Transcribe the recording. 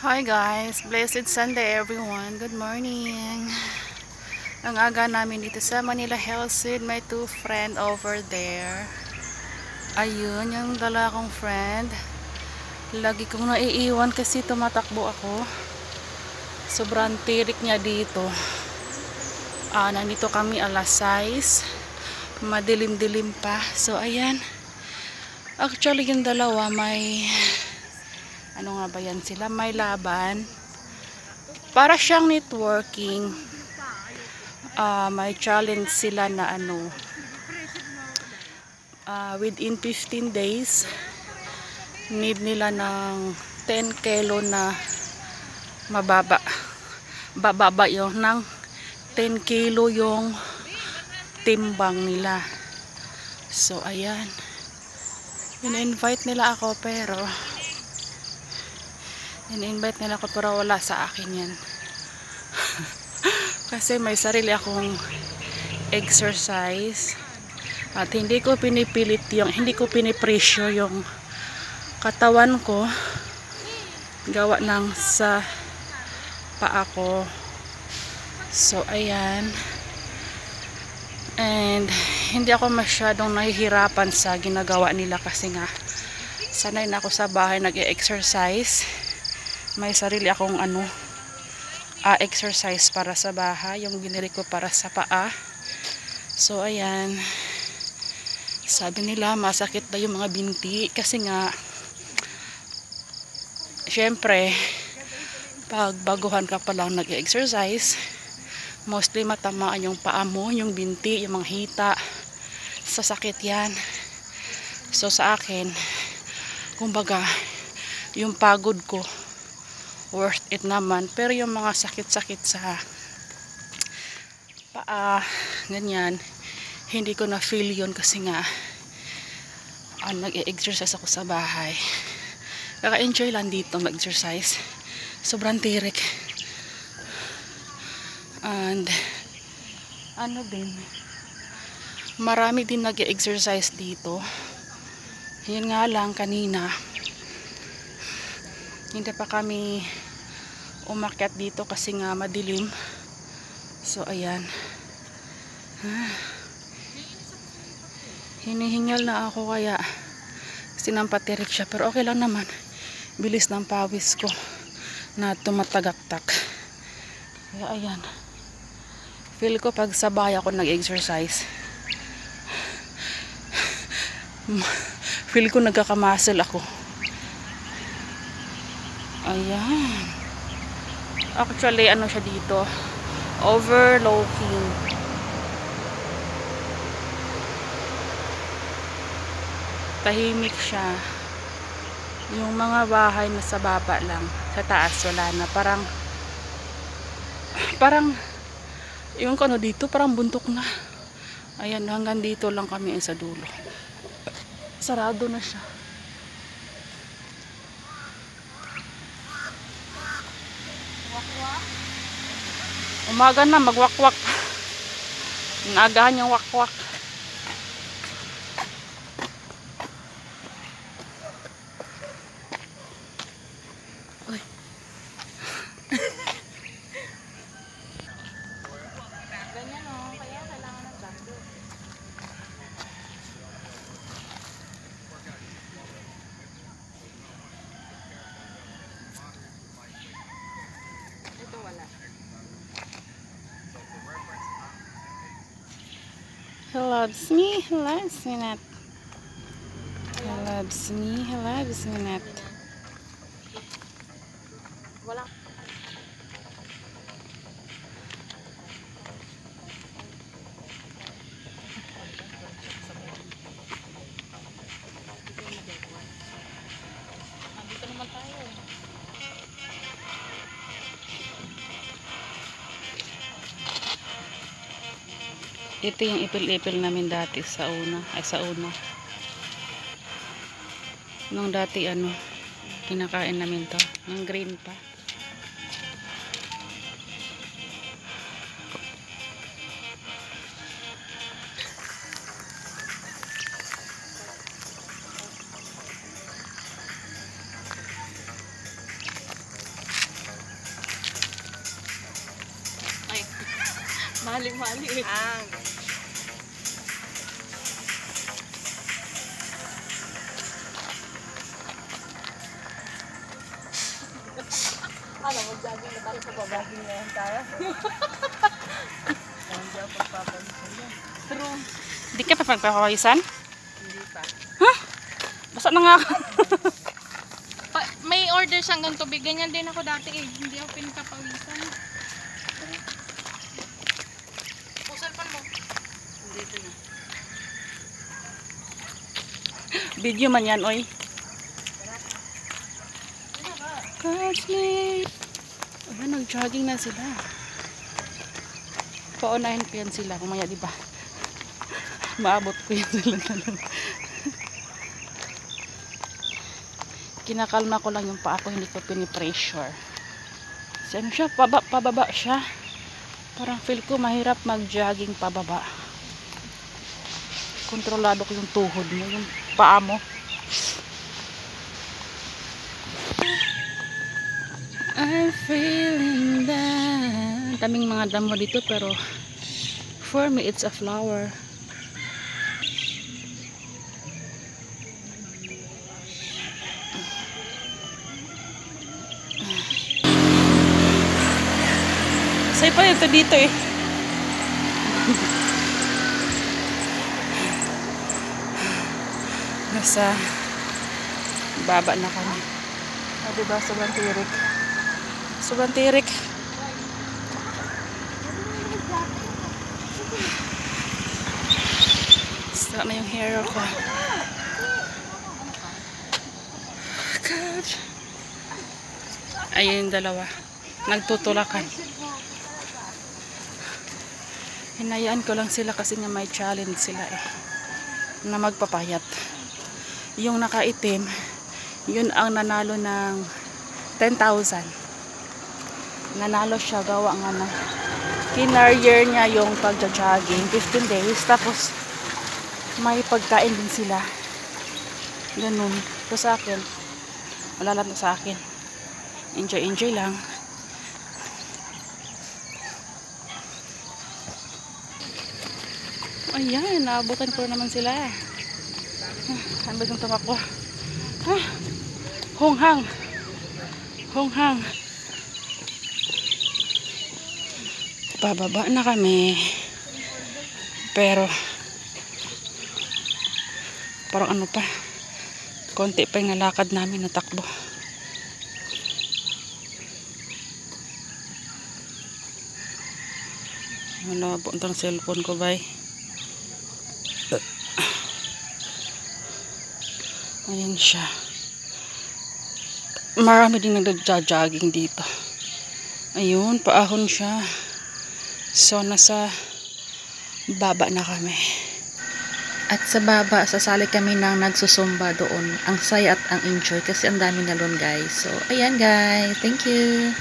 Hi guys, blessed Sunday everyone. Good morning. Ang aga namin dito sa Manila Hillsid, may two friend over there. Ayun, yung dala kong friend. Lagi kong naiiwan kasi tumatakbo ako. Sobrang tirik niya dito. Nandito kami alas 6. Madilim-dilim pa. So ayan. Actually yung dalawa may ano nga ba yan sila? May laban. Para siyang networking. May challenge sila na within 15 days need nila ng 10 kilo na bababa yung ng 10 kilo yung timbang nila. So ayan, in-invite nila ako pero wala sa akin yan. Kasi may sarili akong exercise at hindi ko pinipressure yung katawan ko gawa ng sa paa ko. So ayan, and hindi ako masyadong nahihirapan sa ginagawa nila kasi nga sanay na ako sa bahay nag-exercise. May sarili akong exercise para sa bahay, yung binili ko para sa paa. So ayan, sabi nila masakit daw yung mga binti kasi nga syempre pag baguhan ka pa lang nag-exercise, mostly matamaan yung paa mo, yung binti, yung mga hita, sasakit yan. So sa akin, kumbaga yung pagod ko worth it naman, pero yung mga sakit-sakit sa paa, ganyan, hindi ko na feel yun kasi nga nag-exercise ako sa bahay. Kaka-enjoy lang dito mag-exercise, sobrang tirik. And din, marami din nag-exercise dito. Yun nga lang, kanina hindi pa kami umakyat dito kasi nga madilim. So ayan, hinihingal na ako kaya sinampatirik siya, pero okay lang naman, bilis ng pawis ko na tumatagaktak. Kaya ayan, feel ko pag sabay ako nag-exercise, feel ko nagkakamuscle ako. Ayan, actually siya dito, overlooking. Tahimik siya. Yung mga bahay na sa baba lang, sa taas wala na. Parang yung dito parang buntok na. Ayan, hanggang dito lang kami sa dulo. Sarado na siya. Umaga na, magwakwak. Naagahan yung wakwak. Uy. Ganyan kaya kailangan ng bando. Ito wala. He loves me, he loves me not. He loves me, he loves me not. Wala. Dito naman tayo. Ito yung ipil-ipil namin dati sa una. Nung dati kinakain namin to. Ng green pa. Mali. Ah. Ano, mag-jogging na tayo, pababaging na yan tayo. Hindi ako pagpapawisan yan. True. Hindi ka pa pagpapawisan? Hindi pa. Basta na nga ako. May order siyang ganito, bigyan niyan din ako dati eh. Hindi ako pinagpapawisan. Pusal pa mo. Dito na. Video man yan, oy. Catch me. Ayan, nag-jogging na sila. Paunahin ko yan sila. Kumaya, di ba? Maabot ko yan sila. Kinakalma ko lang yung paa ko, hindi ko pinipressure. Kasi ano siya, pababa siya. Parang feel ko mahirap mag-jogging pababa. Kontrolado ko yung tuhod mo, yung paa mo. I'm feeling that. Daming mga damo dito pero for me it's a flower. Say pa ito dito eh. Nasa baba na kami. Ah, diba? Sobrang tirik. Sobrang tirik. Start na yung hair ko. God. Ayun yung dalawa. Nagtutulakan. Hinayaan ko lang sila kasi nga may challenge sila eh. Na magpapayat. Yung nakaitim, yun ang nanalo ng 10,000. Nanalo siya gawa nga na kinaryer niya yung pagja-jogging 15 days. Tapos may pagkain din sila. Ganun. Ito sa akin. Wala lang sa akin. Enjoy lang. Ayan, naabutan ko naman sila. Ano ba yung tumakbo? Honghang. Pababa na kami. Pero parang ano pa, konti pa yung nalakad namin, natakbo. Malabo ang cellphone ko, bay. Ayan siya. Marami din nagja-jogging dito. Ayun, paahon siya. So, nasa baba na kami. At sa baba, sasali kami ng nagsusumba doon. Ang saya at ang enjoy kasi ang dami na doon, guys. So, ayan guys. Thank you.